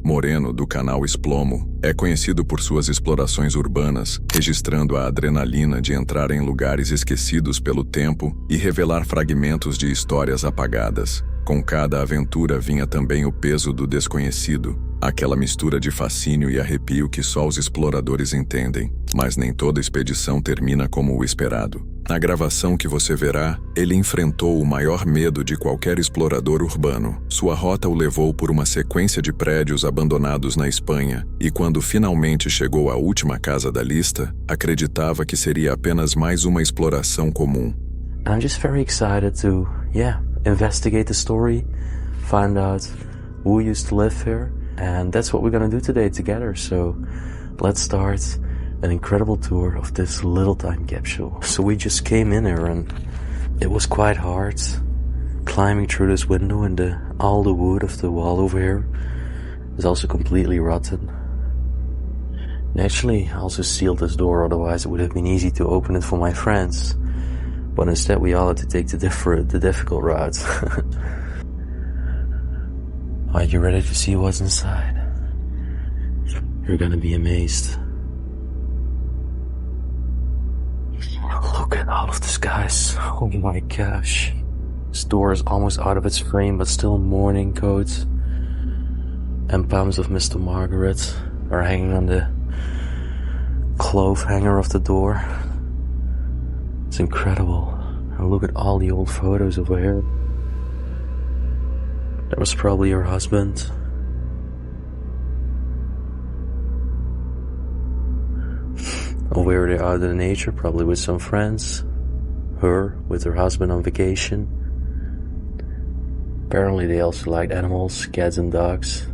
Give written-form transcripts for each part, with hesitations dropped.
Moreno, do canal Esplomo, é conhecido por suas explorações urbanas, registrando a adrenalina de entrar em lugares esquecidos pelo tempo e revelar fragmentos de histórias apagadas. Com cada aventura vinha também o peso do desconhecido, aquela mistura de fascínio e arrepio que só os exploradores entendem, mas nem toda expedição termina como o esperado. Na gravação que você verá, ele enfrentou o maior medo de qualquer explorador urbano. Sua rota o levou por uma sequência de prédios abandonados na Espanha, e quando finalmente chegou à última casa da lista, acreditava que seria apenas mais uma exploração comum. I'm just very excited to, investigate the story, find out who used to live here, and that's what we're gonna do today together. So, let's start an incredible tour of this little time capsule. So we just came in here and it was quite hard climbing through this window, and all the wood of the wall over here is also completely rotten. Naturally, I also sealed this door, otherwise it would have been easy to open it for my friends. But instead we all had to take the difficult route. Are you ready to see what's inside? You're gonna be amazed. Look at all of this, guys. Oh my gosh. This door is almost out of its frame, but still mourning coats and palms of Mr. Margaret are hanging on the clove hanger of the door. It's incredible. And look at all the old photos over here. That was probably her husband. Over there out in nature, probably with some friends. Her with her husband on vacation. Apparently they also liked animals, cats and dogs.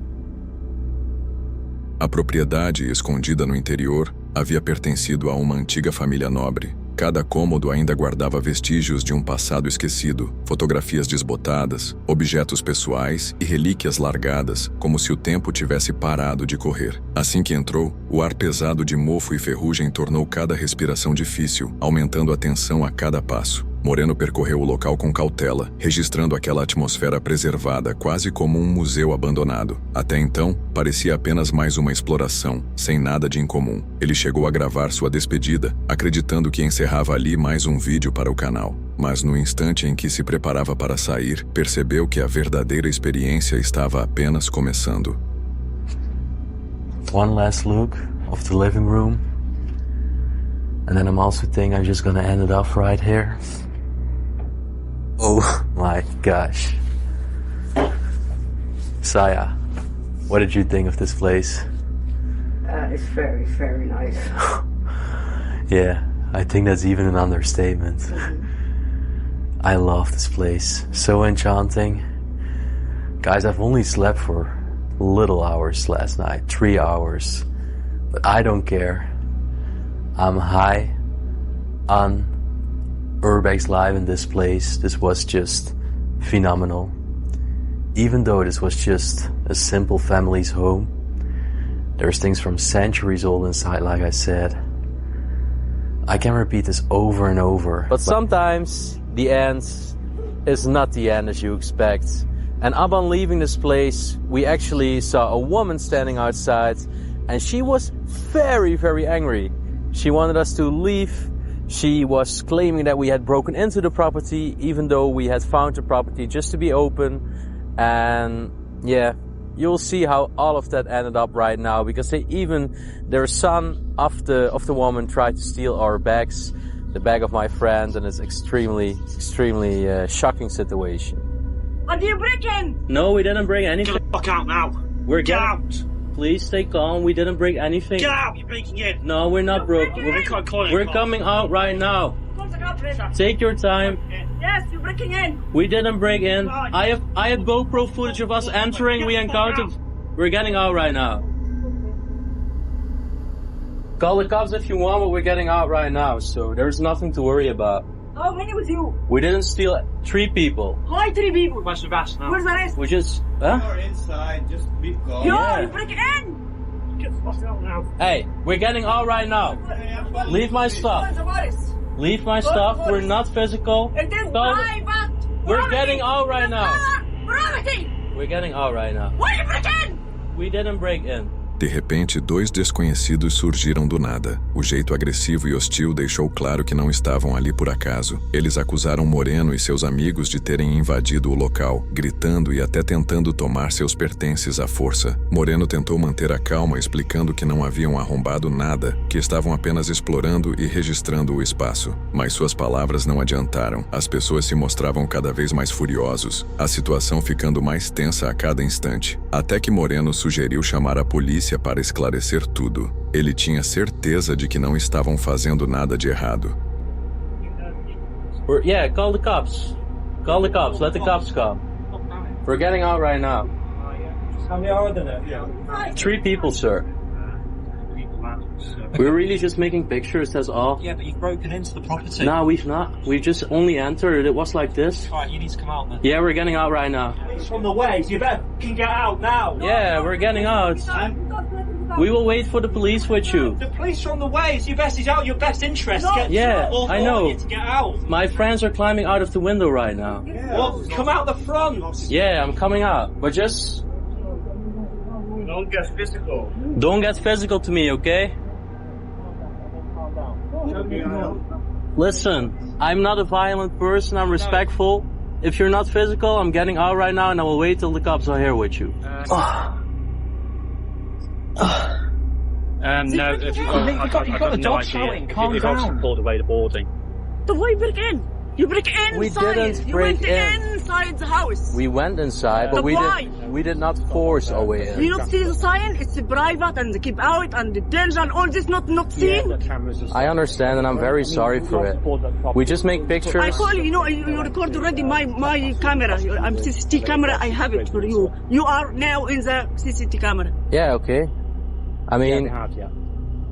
A propriedade, escondida no interior, havia pertencido a uma antiga família nobre. Cada cômodo ainda guardava vestígios de um passado esquecido, fotografias desbotadas, objetos pessoais e relíquias largadas, como se o tempo tivesse parado de correr. Assim que entrou, o ar pesado de mofo e ferrugem tornou cada respiração difícil, aumentando a tensão a cada passo. Moreno percorreu o local com cautela, registrando aquela atmosfera preservada, quase como um museu abandonado. Até então, parecia apenas mais uma exploração, sem nada de incomum. Ele chegou a gravar sua despedida, acreditando que encerrava ali mais um vídeo para o canal. Mas no instante em que se preparava para sair, percebeu que a verdadeira experiência estava apenas começando. One last look of the living room. And then I'm also thinking I'm just gonna end it off right here. Oh my gosh. Saya, what did you think of this place? It's very, very nice. Yeah, I think that's even an understatement. I love this place. So enchanting. Guys, I've only slept for little hours last night, 3 hours. But I don't care. I'm high on Urbex Live in this place. This was just phenomenal. Even though this was just a simple family's home, there's things from centuries old inside, like I said. I can repeat this over and over. But sometimes the end is not the end as you expect. And upon leaving this place, we actually saw a woman standing outside, and she was very, very angry. She wanted us to leave. She was claiming that we had broken into the property, even though we had found the property just to be open. And yeah, you'll see how all of that ended up right now, because their son of the woman tried to steal our bags, the bag of my friend, and it's extremely shocking situation. What are you breaking? No, we didn't bring anything. Get the fuck out now. Get out. Please stay calm. We didn't break anything. Get out. You're breaking in. No, we're not broken. We're coming out right now. Take your time. Yes, you're breaking in. We didn't break in. I have GoPro footage of us entering. We encountered. We're getting out right now. Call the cops if you want, but we're getting out right now. So there's nothing to worry about. How many with you? We didn't steal 3 people. Why 3 people? Where's the rest now? Where's the rest? We just, huh? You're inside, just be calm. You're breaking in. Get the fuck out now. Hey, we're getting out right now. Leave my stuff. Leave my stuff. We're not physical. It is Call- private. We're getting out right now. Property. We're getting out right now. Why are you breaking in? We didn't break in. De repente, dois desconhecidos surgiram do nada. O jeito agressivo e hostil deixou claro que não estavam ali por acaso. Eles acusaram Moreno e seus amigos de terem invadido o local, gritando e até tentando tomar seus pertences à força. Moreno tentou manter a calma, explicando que não haviam arrombado nada, que estavam apenas explorando e registrando o espaço. Mas suas palavras não adiantaram. As pessoas se mostravam cada vez mais furiosos, a situação ficando mais tensa a cada instante. Até que Moreno sugeriu chamar a polícia para esclarecer tudo. Ele tinha certeza de que não estavam fazendo nada de errado. Yeah, call the cops. Call the cops. Let the cops come. We're getting out right now. How many are there? 3 people, sir. We're really just making pictures, that's all. Yeah, but you've broken into the property. No, we've not. We just only entered. It was like this. Alright, you need to come out then. Yeah, we're getting out right now. It's from the way, so you better can get out now. Yeah, we're getting out. We will wait for the police with you. The police are on the way, so you best is out your best interest. No. Get Yeah, I know. To get out. My friends are climbing out of the window right now. Well, come out the front. Yeah, I'm coming out. But just Don't get physical. don't get physical to me, okay? Listen, I'm not a violent person, I'm respectful. If you're not physical, I'm getting out right now and I will wait till the cops are here with you. No, if you've got the dog shouting, calm down. You've pulled away the boarding. So why break in? You break inside. We didn't you break went in. inside the house. We went inside, but But why? we did not force our way You in. not see the sign? It's private and keep out and the danger and all this not seen. I understand and I'm very sorry for it. We just make pictures. I call you, you record already my camera. I'm CCTV camera, I have it for you. You are now in the CCTV camera. Yeah, okay. I mean,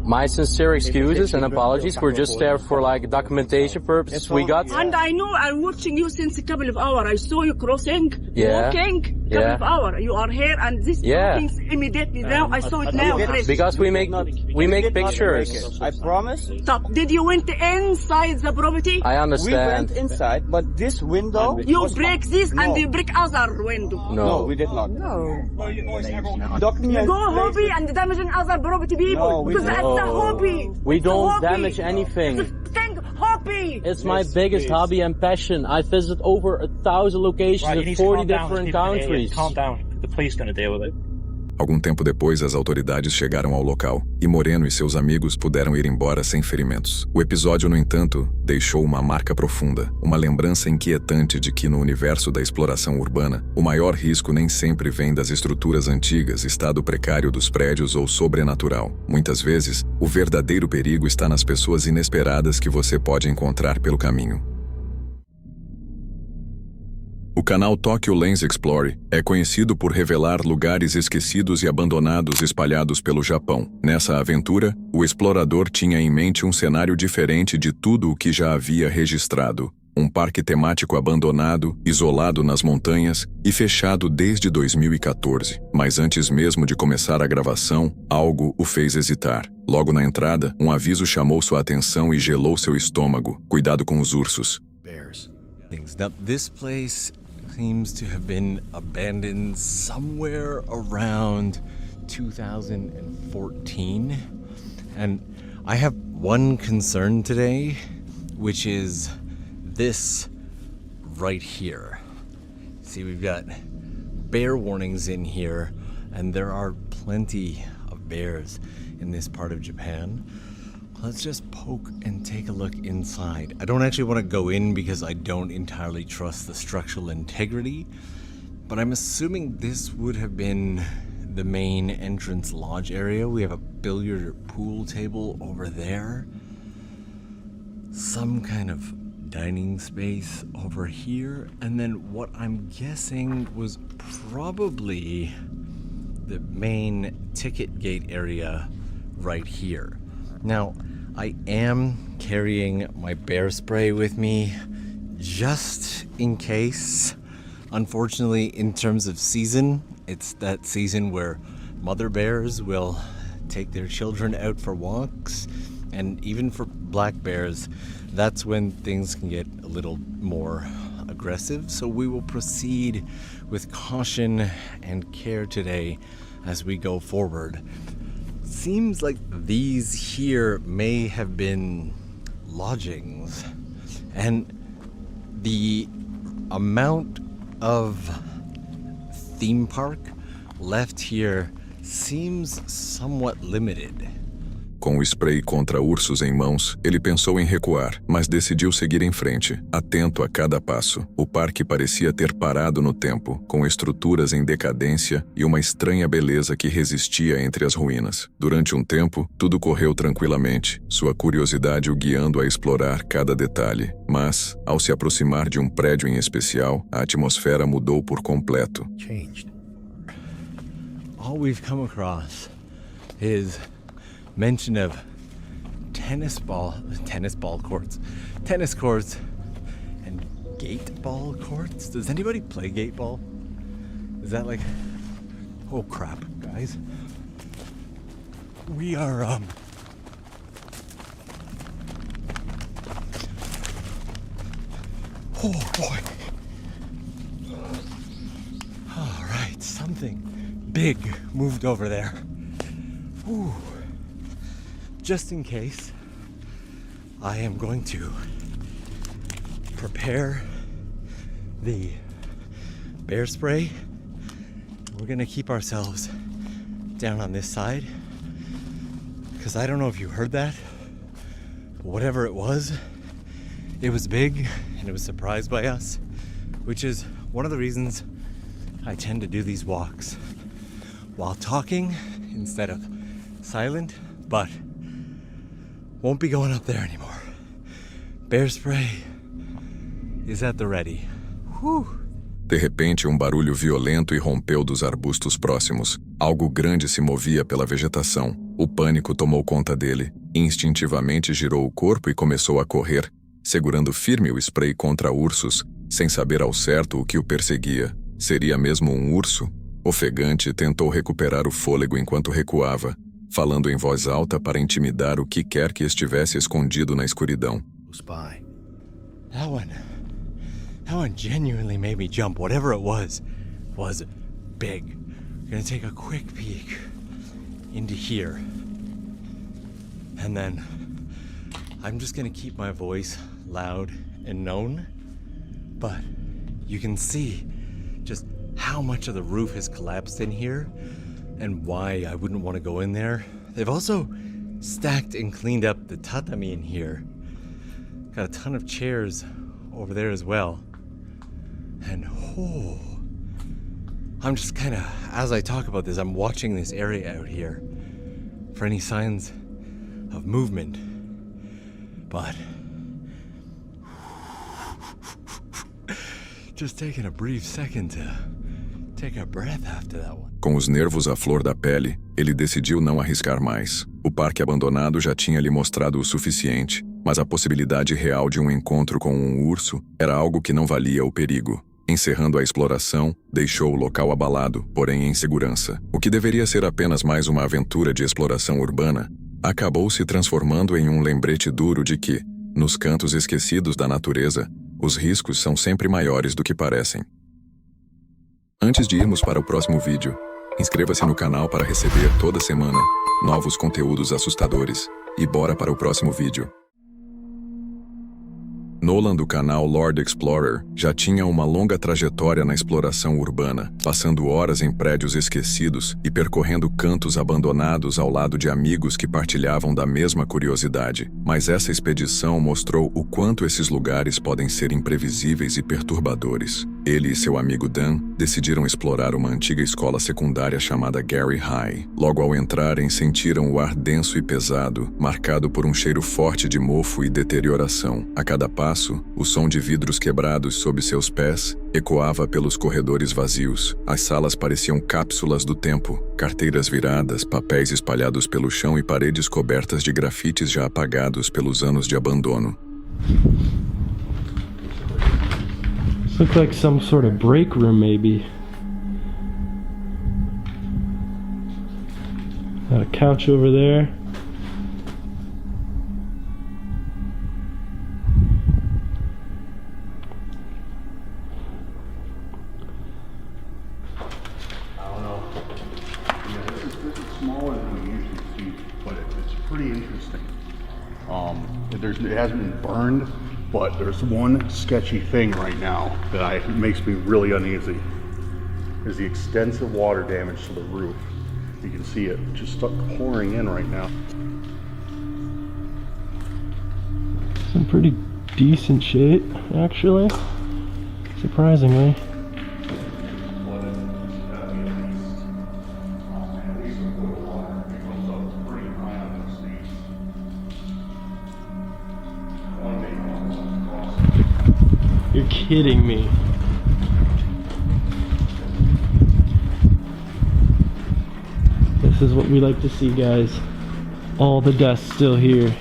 my sincere excuses and apologies. We're just there for like documentation purposes. We got. And I know I'm watching you since a couple of hours. I saw you crossing, Yeah. walking, couple Yeah. of hours. You are here and this Yeah. happens immediately now. I saw it now. fresh. Because we make pictures. I promise. Stop. Did you went inside the property? I We understand. went inside, but this window. You was break this no. and you break other window. No, we did not. You Document. go hobby and damaging other property people. No, we because that's don't. a hobby. We It's a don't hobby. damage anything. It's a thing, hobby. It's my biggest hobby and passion. I visit over 1,000 locations Right, you in need to 40 calm down. different People can hear you. countries. Calm down. The police are going to deal with it. Algum tempo depois, as autoridades chegaram ao local, e Moreno e seus amigos puderam ir embora sem ferimentos. O episódio, no entanto, deixou uma marca profunda, uma lembrança inquietante de que no universo da exploração urbana, o maior risco nem sempre vem das estruturas antigas, estado precário dos prédios ou sobrenatural. Muitas vezes, o verdadeiro perigo está nas pessoas inesperadas que você pode encontrar pelo caminho. O canal Tokyo Lens Explore é conhecido por revelar lugares esquecidos e abandonados espalhados pelo Japão. Nessa aventura, o explorador tinha em mente um cenário diferente de tudo o que já havia registrado. Um parque temático abandonado, isolado nas montanhas e fechado desde 2014. Mas antes mesmo de começar a gravação, algo o fez hesitar. Logo na entrada, um aviso chamou sua atenção e gelou seu estômago. Cuidado com os ursos. Bears. Things. Now, this place seems to have been abandoned somewhere around 2014. And I have one concern today, which is this right here. See, we've got bear warnings in here, and there are plenty of bears in this part of Japan. Let's just poke and take a look inside. I don't actually want to go in because I don't entirely trust the structural integrity, but I'm assuming this would have been the main entrance lodge area. We have a billiard or pool table over there. Some kind of dining space over here, and then what I'm guessing was probably the main ticket gate area right here. Now, I am carrying my bear spray with me just in case. Unfortunately, in terms of season, it's that season where mother bears will take their children out for walks, and even for black bears, that's when things can get a little more aggressive. So we will proceed with caution and care today as we go forward. Seems like these here may have been lodgings, and the amount of theme park left here seems somewhat limited. Com o spray contra ursos em mãos, ele pensou em recuar, mas decidiu seguir em frente, atento a cada passo. O parque parecia ter parado no tempo, com estruturas em decadência e uma estranha beleza que resistia entre as ruínas. Durante um tempo, tudo correu tranquilamente, sua curiosidade o guiando a explorar cada detalhe. Mas, ao se aproximar de um prédio em especial, a atmosfera mudou por completo. Changed. All we've come across is mention of tennis courts, and gate ball courts. Does anybody play gate ball? Is that like, oh crap, guys. We are, oh boy. All right, something big moved over there. Ooh. Just in case, I am going to prepare the bear spray. We're gonna keep ourselves down on this side, because I don't know if you heard that, but whatever it was big and it was surprised by us, which is one of the reasons I tend to do these walks while talking instead of silent, but won't be going up there anymore. Bear spray is at the ready. Whew. De repente, um barulho violento irrompeu dos arbustos próximos. Algo grande se movia pela vegetação. O pânico tomou conta dele. Instintivamente girou o corpo e começou a correr, segurando firme o spray contra ursos, sem saber ao certo o que o perseguia. Seria mesmo um urso? Ofegante, tentou recuperar o fôlego enquanto recuava, falando em voz alta para intimidar o que quer que estivesse escondido na escuridão. Spy. That one genuinely made me jump. Whatever it was big. We're gonna take a quick peek into here. And then I'm just gonna keep my voice loud and known. But you can see just how much of the roof has collapsed in here and why I wouldn't want to go in there. They've also stacked and cleaned up the tatami in here. Got a ton of chairs over there as well. And I'm just kind of, as I talk about this, I'm watching this area out here for any signs of movement. But just taking a brief second to take a breath after that one. Com os nervos à flor da pele, ele decidiu não arriscar mais. O parque abandonado já tinha lhe mostrado o suficiente, mas a possibilidade real de um encontro com um urso era algo que não valia o perigo. Encerrando a exploração, deixou o local abalado, porém em segurança. O que deveria ser apenas mais uma aventura de exploração urbana, acabou se transformando em um lembrete duro de que, nos cantos esquecidos da natureza, os riscos são sempre maiores do que parecem. Antes de irmos para o próximo vídeo, inscreva-se no canal para receber toda semana novos conteúdos assustadores. E bora para o próximo vídeo. Nolan, do canal Lord Explorer, já tinha uma longa trajetória na exploração urbana, passando horas em prédios esquecidos e percorrendo cantos abandonados ao lado de amigos que partilhavam da mesma curiosidade. Mas essa expedição mostrou o quanto esses lugares podem ser imprevisíveis e perturbadores. Ele e seu amigo Dan decidiram explorar uma antiga escola secundária chamada Gary High. Logo ao entrarem, sentiram o ar denso e pesado, marcado por um cheiro forte de mofo e deterioração. A cada passo, o som de vidros quebrados sob seus pés ecoava pelos corredores vazios. As salas pareciam cápsulas do tempo, carteiras viradas, papéis espalhados pelo chão e paredes cobertas de grafites já apagados pelos anos de abandono. Looks like some sort of break room, maybe. Got a couch over there. I don't know. pretty interesting. It hasn't been burned, but there's one sketchy thing right now that makes me really uneasy. Is the extensive water damage to the roof. You can see it just start pouring in right now. It's in pretty decent shape, actually. Surprisingly. You're kidding me. This is what we like to see, guys. All the dust still here.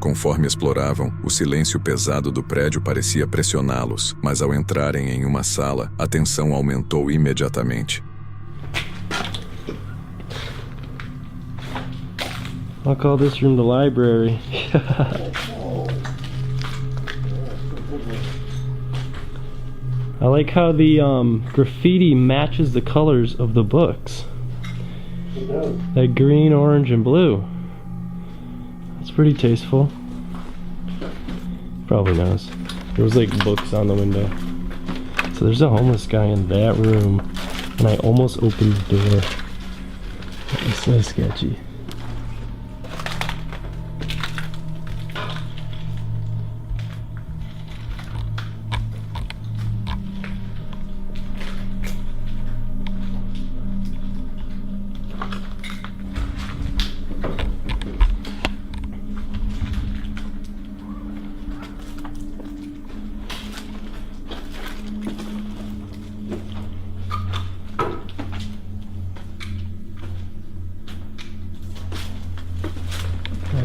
Conforme exploravam, o silêncio pesado do prédio parecia pressioná-los, mas ao entrarem em uma sala, a tensão aumentou imediatamente. I'll call this room the library. I like how the graffiti matches the colors of the books. That green, orange, and blue. That's pretty tasteful. Probably knows. There was like books on the window. So there's a homeless guy in that room, and I almost opened the door. It's so sketchy.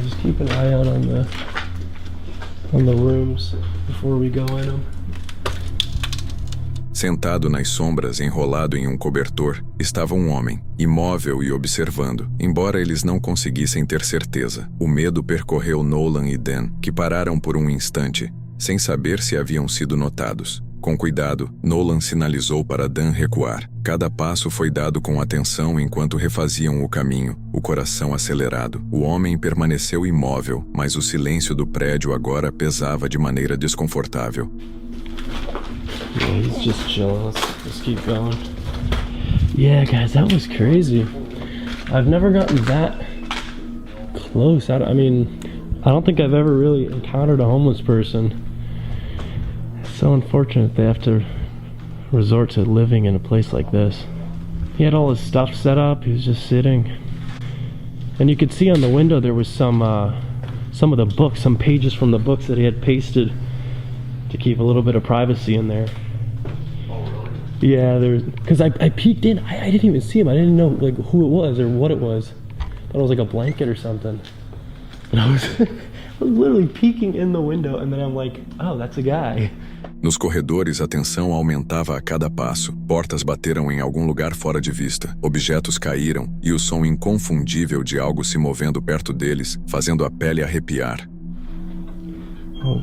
Just keep an eye out on the rooms before we go in them. Sentado nas sombras, enrolado em um cobertor, estava um homem, imóvel e observando, embora eles não conseguissem ter certeza. O medo percorreu Nolan e Dan, que pararam por um instante, sem saber se haviam sido notados. Com cuidado, Nolan sinalizou para Dan recuar. Cada passo foi dado com atenção enquanto refaziam o caminho, o coração acelerado. O homem permaneceu imóvel, mas o silêncio do prédio agora pesava de maneira desconfortável. Yeah, he's just chilling. Let's keep going. Yeah, guys, that was crazy. I've never gotten that close. I mean, I don't think I've ever really encountered a homeless person. So unfortunate they have to resort to living in a place like this. He had all his stuff set up, he was just sitting. And you could see on the window there was some of the books, some pages from the books that he had pasted to keep a little bit of privacy in there. Oh, really? Yeah, there's, because I peeked in, I didn't even see him, I didn't know like who it was or what it was. I thought it was like a blanket or something. And I was literally peeking in the window and then I'm like, oh, that's a guy. Nos corredores, a tensão aumentava a cada passo. Portas bateram em algum lugar fora de vista. Objetos caíram e o som inconfundível de algo se movendo perto deles, fazendo a pele arrepiar. Oh.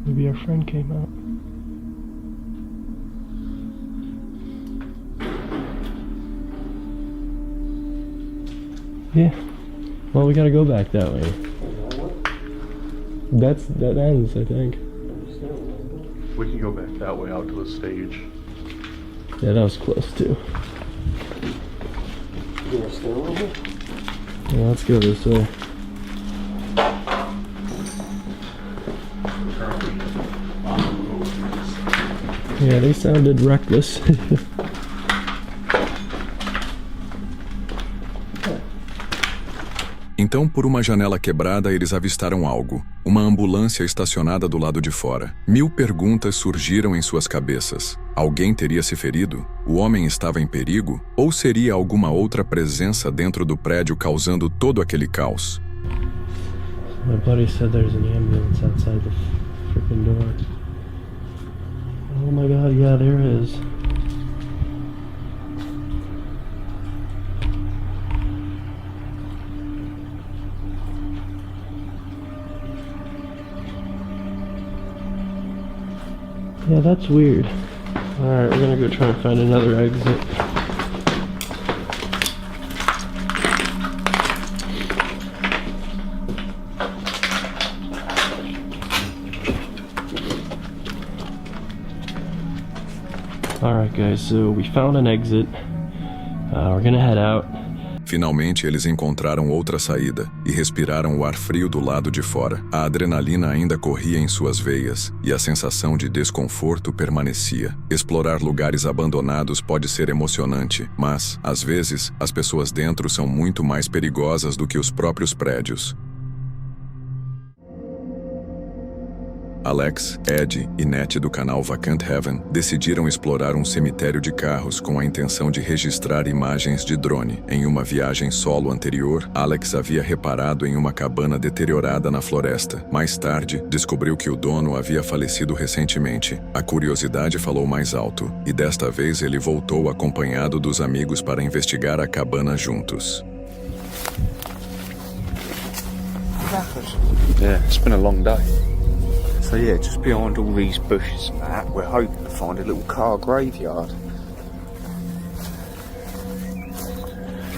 Maybe our friend came out. Yeah. Well, we gotta go back that way. That ends, I think. We can go back that way out to the stage. Yeah, that was close too. Yeah, let's go this way. Yeah, they sounded reckless. Então, por uma janela quebrada, eles avistaram algo. Uma ambulância estacionada do lado de fora. 1000 perguntas surgiram em suas cabeças. Alguém teria se ferido? O homem estava em perigo? Ou seria alguma outra presença dentro do prédio causando todo aquele caos? My buddy said there's an ambulance outside the freaking door. Oh my god, yeah, there is. Yeah, that's weird. Alright, we're gonna go try and find another exit. Alright guys, so we found an exit. We're gonna head out. Finalmente eles encontraram outra saída e respiraram o ar frio do lado de fora. A adrenalina ainda corria em suas veias e a sensação de desconforto permanecia. Explorar lugares abandonados pode ser emocionante, mas, às vezes, as pessoas dentro são muito mais perigosas do que os próprios prédios. Alex, Ed e Nat do canal Vacant Heaven decidiram explorar um cemitério de carros com a intenção de registrar imagens de drone. Em uma viagem solo anterior, Alex havia reparado em uma cabana deteriorada na floresta. Mais tarde, descobriu que o dono havia falecido recentemente. A curiosidade falou mais alto, e desta vez ele voltou acompanhado dos amigos para investigar a cabana juntos. Yeah, it's been a long day. So yeah, just behind all these bushes and that, we're hoping to find a little car graveyard.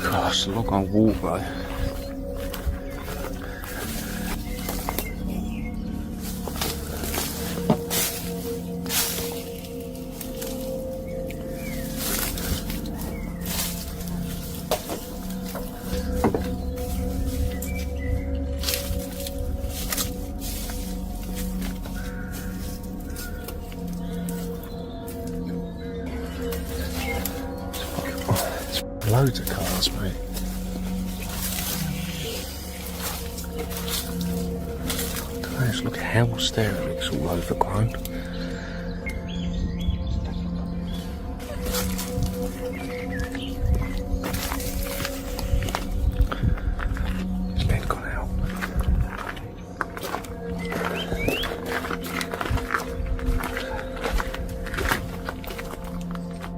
Gosh, it's a long old walk though. Loads of cars, mate. Just look how Sterling's all overgrown. His bed gone out.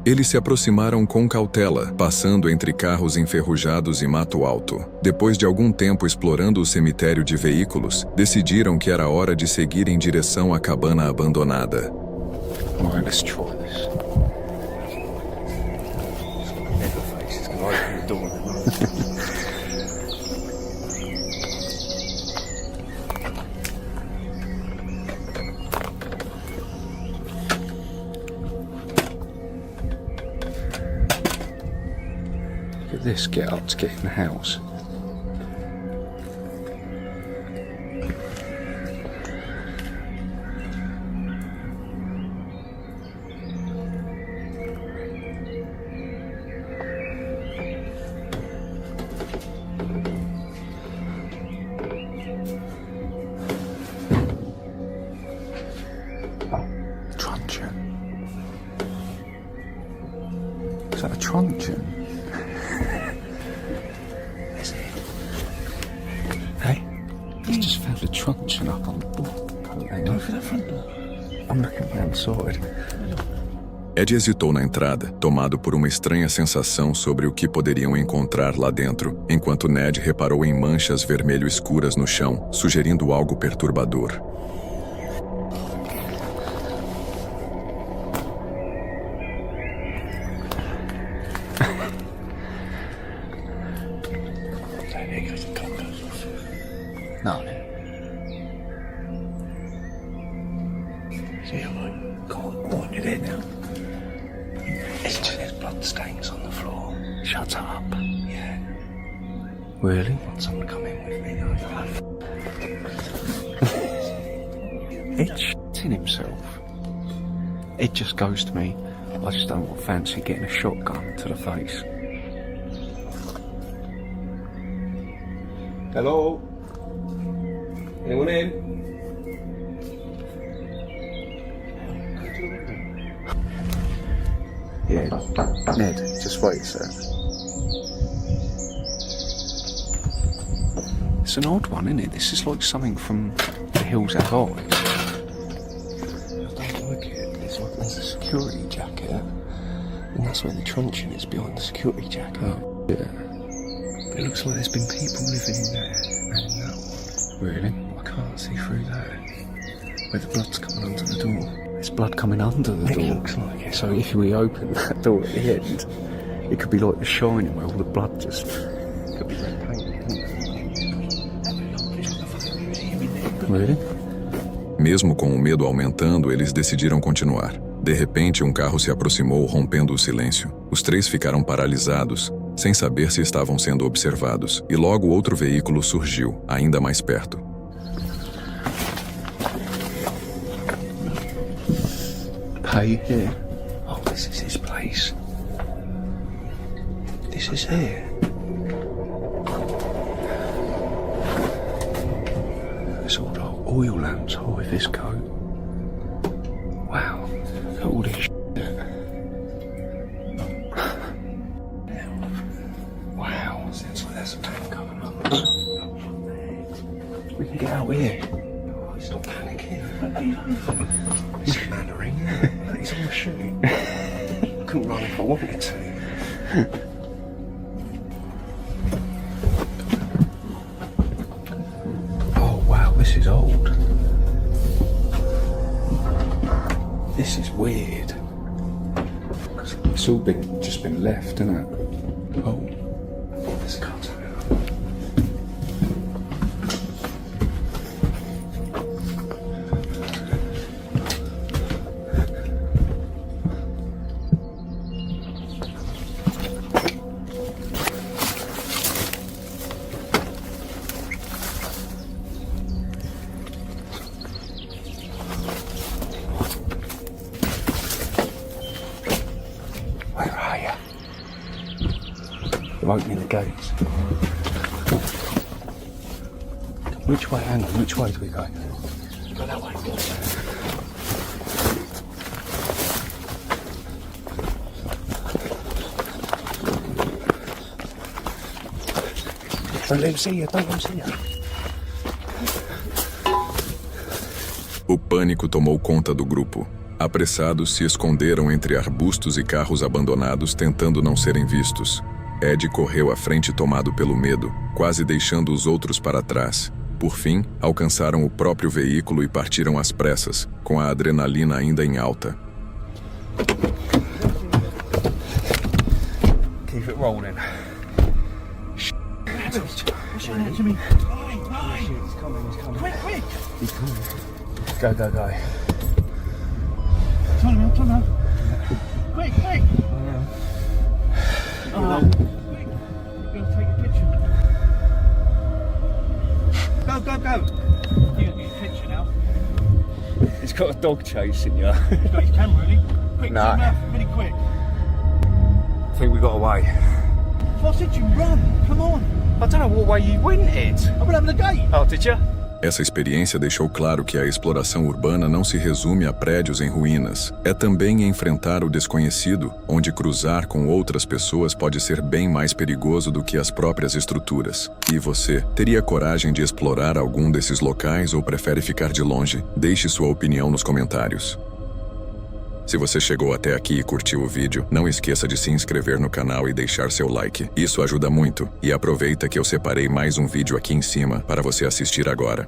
Eles se aproximaram com cautela, passando entre carros enferrujados e mato alto. Depois de algum tempo explorando o cemitério de veículos, decidiram que era hora de seguir em direção à cabana abandonada. Right, let's try this. Look at this get up to get in the house. Truncheon. Is that a truncheon? Hey, I've just found a truncheon up on the board. Over the front door. I'm looking round the side. Ed hesitou na entrada, tomado por uma estranha sensação sobre o que poderiam encontrar lá dentro, enquanto Ned reparou em manchas vermelho escuras no chão, sugerindo algo perturbador. No. See, go on, you're there now. There's blood stains on the floor. Shut up. Yeah. Really? Want someone to come in with me though? Ed shitting himself. Ed just goes to me, I just don't fancy getting a shotgun to the face. Hello? Anyone in? Yeah, Ned, just wait, sir. It's an odd one, isn't it? This is like something from The Hills Have Eyes. I don't like it. It's like there's a security jacket, and that's where the truncheon is, behind the security jacket. Oh, yeah. But it looks like there's been people living in there and in that one. Really? I can't see through that. Where the blood's coming onto the door. There's blood coming under the door. It looks like it. So if we open that door at the end, it could be like The Shining, where all the blood just Could be red paint. Really? Mesmo com o medo aumentando, eles decidiram continuar. De repente, um carro se aproximou, rompendo o silêncio. Os três ficaram paralisados, sem saber se estavam sendo observados, e logo outro veículo surgiu, ainda mais perto. Hey, here. Oh, this is his place. This is here. There's all the oil lamps all with this coat. Wow. Look at all this shit. Wow. Sounds like there's a man coming up. We can get out here. Oh, he's not panicking. He's mannering. He's on the shoot. Couldn't run if I wanted to. Oh wow, this is old. This is weird. It's all just been left, isn't it? Oh, there's a car turning up. Where are you? They're opening the gates. Which way? Hang on, which way do we go? Go that way. Don't let him see you, don't let him see you. O pânico tomou conta do grupo. Apressados, se esconderam entre arbustos e carros abandonados, tentando não serem vistos. Ed correu à frente tomado pelo medo, quase deixando os outros para trás. Por fim, alcançaram o próprio veículo e partiram às pressas, com a adrenalina ainda em alta. Keep it rolling. What's your name to me? He's coming. Quick, quick! He's coming. Go. Turn around. Quick! Oh, quick! Go take a picture. Go! You got your picture now. He's got a dog chasing you. He's got his camera, really. Quick, Nah. turn around, really quick. I think we got away. I said you run, come on. I don't know what way you went, Ed. I went over the gate. Oh, did you? Essa experiência deixou claro que a exploração urbana não se resume a prédios em ruínas. É também enfrentar o desconhecido, onde cruzar com outras pessoas pode ser bem mais perigoso do que as próprias estruturas. E você, teria coragem de explorar algum desses locais ou prefere ficar de longe? Deixe sua opinião nos comentários. Se você chegou até aqui e curtiu o vídeo, não esqueça de se inscrever no canal e deixar seu like. Isso ajuda muito. E aproveita que eu separei mais um vídeo aqui em cima para você assistir agora.